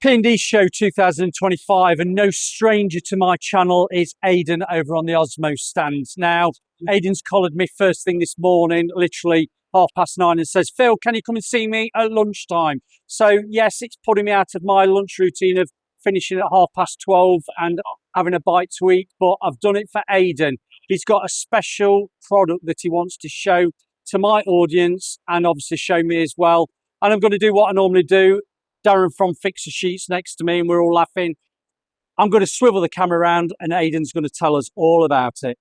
P&D Show 2025, and no stranger to my channel is Aiden over on the OSMO stand. Now, Aiden's collared me first thing this morning, literally 9:30, and says, Phil, can you come and see me at lunchtime? So yes, it's putting me out of my lunch routine of finishing at 12:30 and having a bite to eat, but I've done it for Aiden. He's got a special product that he wants to show to my audience and obviously show me as well. And I'm going to do what I normally do. Darren from Fixer Sheets next to me, and we're all laughing. I'm going to swivel the camera around and Aiden's going to tell us all about it.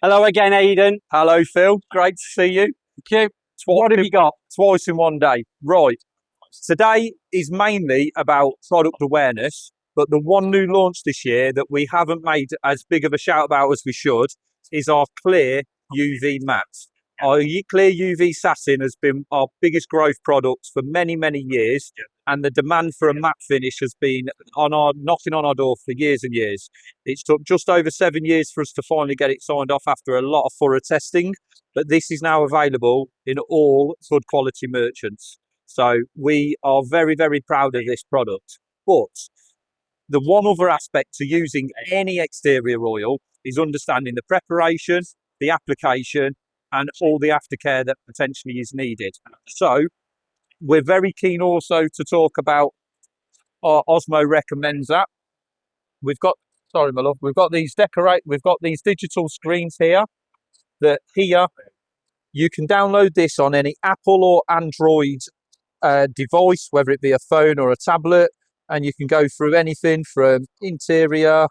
Hello again, Aiden. Hello, Phil. Great to see you. Thank you. What have you got? Twice in one day. Right. Today is mainly about product awareness, but the one new launch this year that we haven't made as big of a shout about as we should is our clear UV mat. Our clear UV satin has been our biggest growth product for many, many years, and the demand for a matte finish has been knocking on our door for years and years. It's took just over 7 years for us to finally get it signed off after a lot of thorough testing, but this is now available in all good quality merchants. So we are very, very proud of this product. But the one other aspect to using any exterior oil is understanding the preparation, the application, and all the aftercare that potentially is needed. So we're very keen also to talk about our OSMO Recommends app. We've got these digital screens here that you can download this on any Apple or Android device, whether it be a phone or a tablet, and you can go through anything from interior,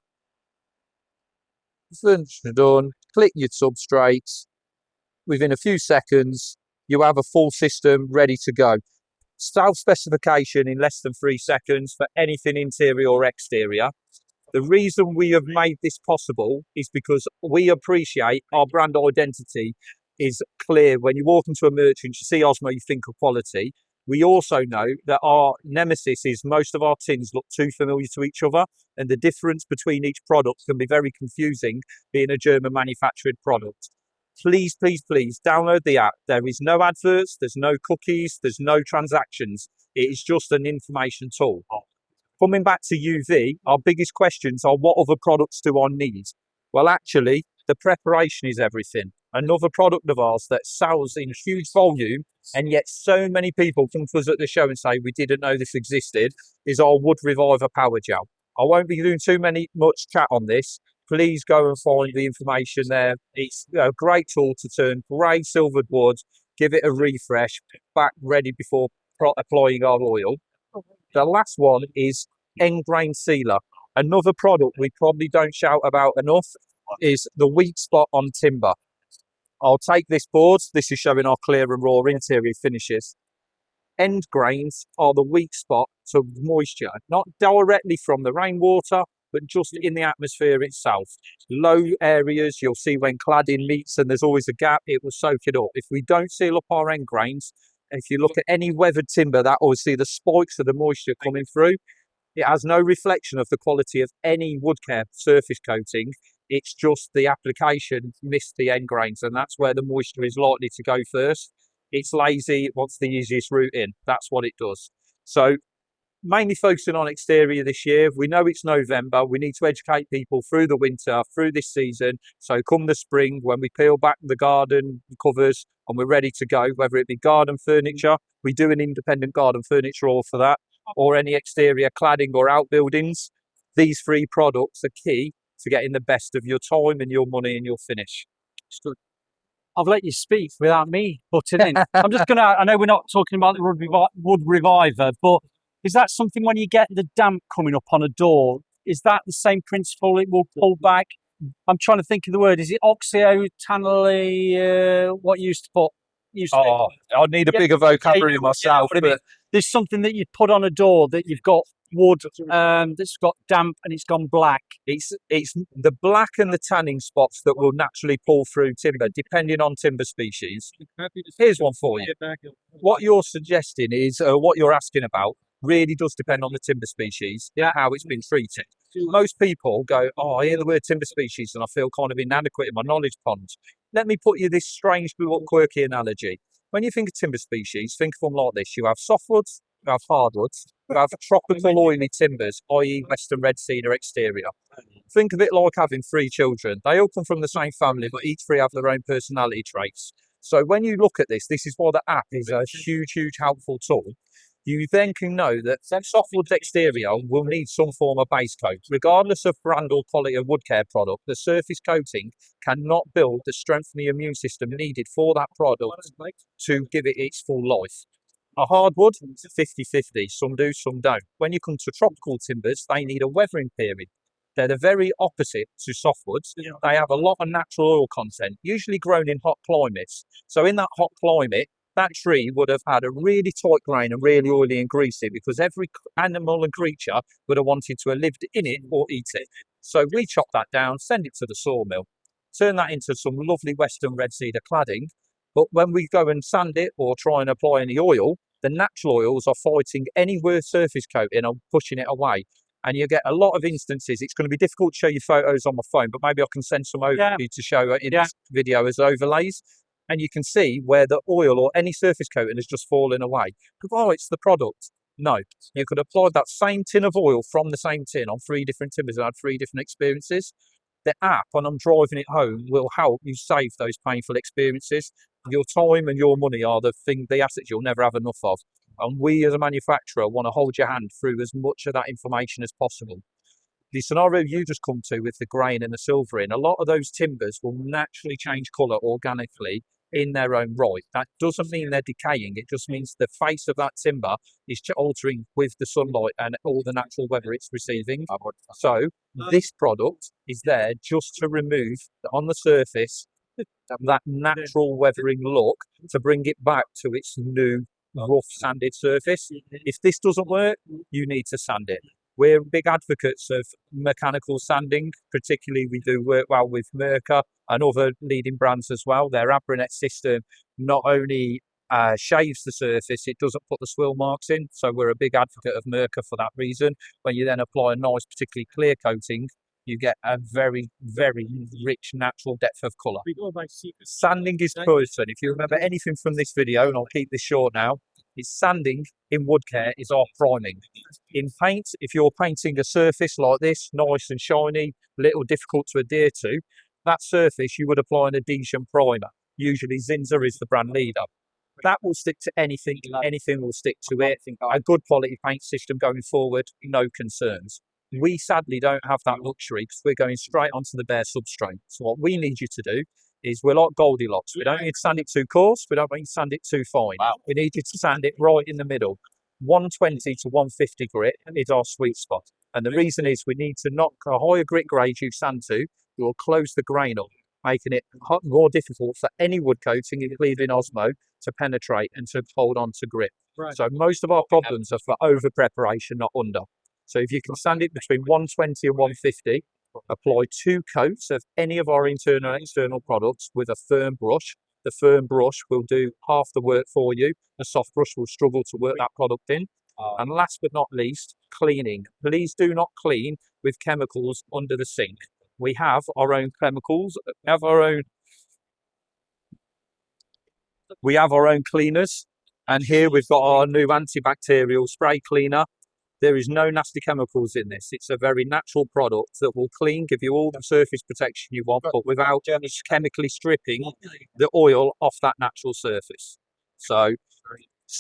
furniture done, click your substrates. Within a few seconds, you have a full system ready to go. Self-specification in less than 3 seconds for anything interior or exterior. The reason we have made this possible is because we appreciate our brand identity is clear. When you walk into a merchant, you see OSMO, you think of quality. We also know that our nemesis is most of our tins look too familiar to each other, and the difference between each product can be very confusing being a German manufactured product. Please, please, please download the app. There is no adverts, there's no cookies, there's no transactions. It is just an information tool. Coming back to UV, our biggest questions are what other products do I need? Well, actually, the preparation is everything. Another product of ours that sells in huge volume, and yet so many people come to us at the show and say, we didn't know this existed, is our Wood Reviver Power Gel. I won't be doing much chat on this. Please go and find the information there. It's a great tool to turn grey silvered wood, give it a refresh, back ready before applying our oil. The last one is end grain sealer. Another product we probably don't shout about enough is the weak spot on timber. I'll take this board. This is showing our clear and raw interior finishes. End grains are the weak spot to moisture, not directly from the rainwater, but just in the atmosphere itself. Low areas, you'll see when cladding meets and there's always a gap, it will soak it up. If we don't seal up our end grains, if you look at any weathered timber, that will see the spikes of the moisture coming through. It has no reflection of the quality of any wood care surface coating. It's just the application missed the end grains, and that's where the moisture is likely to go first. It's lazy, it wants the easiest route in. That's what it does. So mainly focusing on exterior this year. We know it's November. We need to educate people through the winter, through this season. So come the spring, when we peel back the garden covers and we're ready to go, whether it be garden furniture, we do an independent garden furniture haul for that, or any exterior cladding or outbuildings. These 3 products are key to getting the best of your time and your money and your finish. I've let you speak without me butting in. I'm just going to, I know we're not talking about the Wood Reviver, but is that something when you get the damp coming up on a door, is that the same principle? It will pull back? I'm trying to think of the word. Is it oxyotannally, what you used to put? I need a bigger vocabulary myself. Yeah, but there's something that you put on a door that you've got wood that's got damp and it's gone black. It's the black and the tanning spots that will naturally pull through timber, depending on timber species. Here's one for you. What you're suggesting is, what you're asking about, really does depend on the timber species, how it's been treated. Most people go, I hear the word timber species and I feel kind of inadequate in my knowledge pond. Let me put you this strange, quirky analogy. When you think of timber species, think of them like this. You have softwoods, you have hardwoods, You have tropical oily timbers, i.e. Western red cedar exterior. Think of it like having 3 children. They all come from the same family, but each 3 have their own personality traits. So when you look at this is why the app is a huge, huge helpful tool. You then can know that softwood's exterior will need some form of base coat. Regardless of brand or quality of wood care product, the surface coating cannot build the strength of the immune system needed for that product to give it its full life. A hardwood, 50-50. Some do, some don't. When you come to tropical timbers, they need a weathering period. They're the very opposite to softwoods. They have a lot of natural oil content, usually grown in hot climates. So in that hot climate, that tree would have had a really tight grain and really oily and greasy because every animal and creature would have wanted to have lived in it or eat it. So we chop that down, send it to the sawmill, turn that into some lovely Western red cedar cladding. But when we go and sand it or try and apply any oil, the natural oils are fighting any worse surface coating and pushing it away. And you get a lot of instances. It's going to be difficult to show you photos on my phone, but maybe I can send some over to you to show in this video as overlays. And you can see where the oil or any surface coating has just fallen away. Oh, it's the product. No, you could apply that same tin of oil from the same tin on 3 different timbers and had 3 different experiences. The app, when I'm driving it home, will help you save those painful experiences. Your time and your money are the assets you'll never have enough of. And we as a manufacturer want to hold your hand through as much of that information as possible. The scenario you just come to with the grain and the silvering, a lot of those timbers will naturally change colour organically in their own right. That doesn't mean they're decaying. It just means the face of that timber is altering with the sunlight and all the natural weather it's receiving. So this product is there just to remove on the surface that natural weathering look to bring it back to its new rough sanded surface. If this doesn't work, you need to sand it. We're big advocates of mechanical sanding, particularly we do work well with Merca and other leading brands as well. Their Abranet system not only shaves the surface, it doesn't put the swill marks in. So we're a big advocate of Merca for that reason. When you then apply a nice, particularly clear coating, you get a very, very rich natural depth of colour. Sanding is person. If you remember anything from this video, and I'll keep this short now, is sanding in wood care is our priming. In paint, if you're painting a surface like this, nice and shiny, little difficult to adhere to, that surface you would apply an adhesion primer. Usually Zinza is the brand leader. That will stick to anything, anything will stick to it. A good quality paint system going forward, no concerns. We sadly don't have that luxury because we're going straight onto the bare substrate. So what we need you to do is we're like Goldilocks. We don't need to sand it too coarse. We don't need to sand it too fine. We need you to sand it right in the middle. 120 to 150 grit is our sweet spot. And the reason is we need to knock a higher grit grade you sand to, you will close the grain up, making it more difficult for any wood coating, including OSMO, to penetrate and to hold on to grip. So most of our problems are for over preparation, not under. So if you can sand it between 120 and 150, apply 2 coats of any of our internal and external products with a firm brush. The firm brush will do half the work for you. A soft brush will struggle to work that product in. And last but not least, cleaning. Please do not clean with chemicals under the sink. We have our own chemicals, we have our own cleaners. And here we've got our new antibacterial spray cleaner. There is no nasty chemicals in this. It's a very natural product that will clean, give you all the surface protection you want, but without chemically stripping the oil off that natural surface. So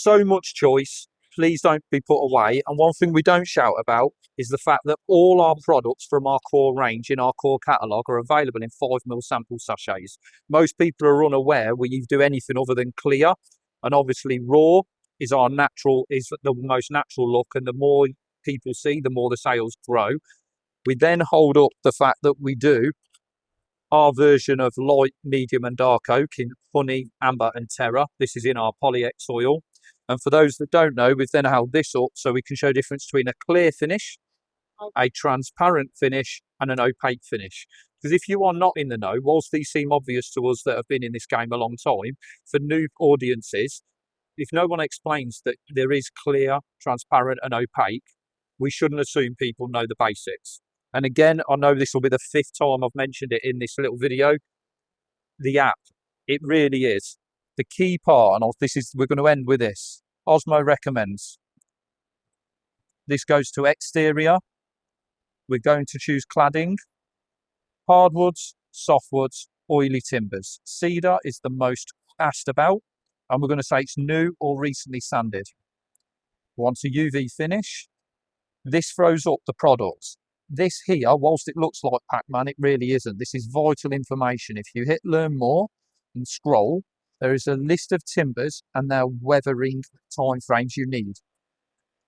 much choice. Please don't be put away. And one thing we don't shout about is the fact that all our products from our core range in our core catalogue are available in 5ml sample sachets. Most people are unaware we do anything other than clear, and obviously raw is the most natural look, and the more people see, the more the sales grow. We then hold up the fact that we do our version of light, medium and dark oak in honey, amber and terra. This is in our Poly-X oil. And for those that don't know, we've then held this up so we can show the difference between a clear finish, a transparent finish and an opaque finish. Because if you are not in the know, whilst these seem obvious to us that have been in this game a long time, for new audiences, if no one explains that there is clear, transparent and opaque, we shouldn't assume people know the basics. And again, I know this will be the 5th time I've mentioned it in this little video. The app, it really is. The key part, and we're going to end with this. OSMO recommends This goes to exterior. We're going to choose cladding, hardwoods, softwoods, oily timbers. Cedar is the most asked about, and we're going to say it's new or recently sanded. Want a UV finish. This throws up the products. This here, whilst it looks like Pac-Man, it really isn't. This is vital information. If you hit learn more and scroll, there is a list of timbers and their weathering timeframes you need.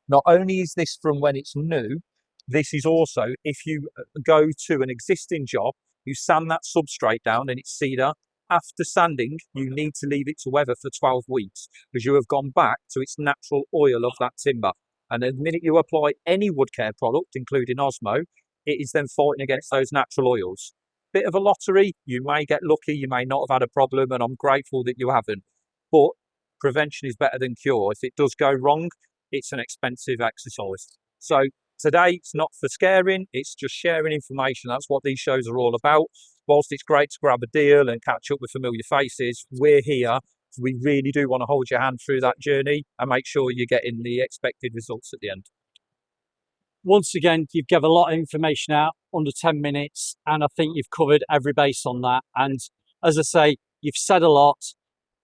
Not only is this from when it's new, this is also if you go to an existing job, you sand that substrate down and it's cedar. After sanding, you need to leave it to weather for 12 weeks because you have gone back to its natural oil of that timber. And the minute you apply any wood care product, including OSMO, it is then fighting against those natural oils. Bit of a lottery. You may get lucky. You may not have had a problem, and I'm grateful that you haven't. But prevention is better than cure. If it does go wrong, it's an expensive exercise. So today, it's not for scaring. It's just sharing information. That's what these shows are all about. Whilst it's great to grab a deal and catch up with familiar faces, we're here. We really do want to hold your hand through that journey and make sure you're getting the expected results at the end. Once again, you've given a lot of information out under 10 minutes, and I think you've covered every base on that. And as I say, you've said a lot,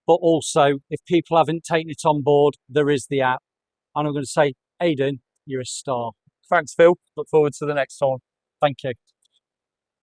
but also if people haven't taken it on board, there is the app. And I'm going to say, Aiden, you're a star. Thanks, Phil. Look forward to the next time. Thank you.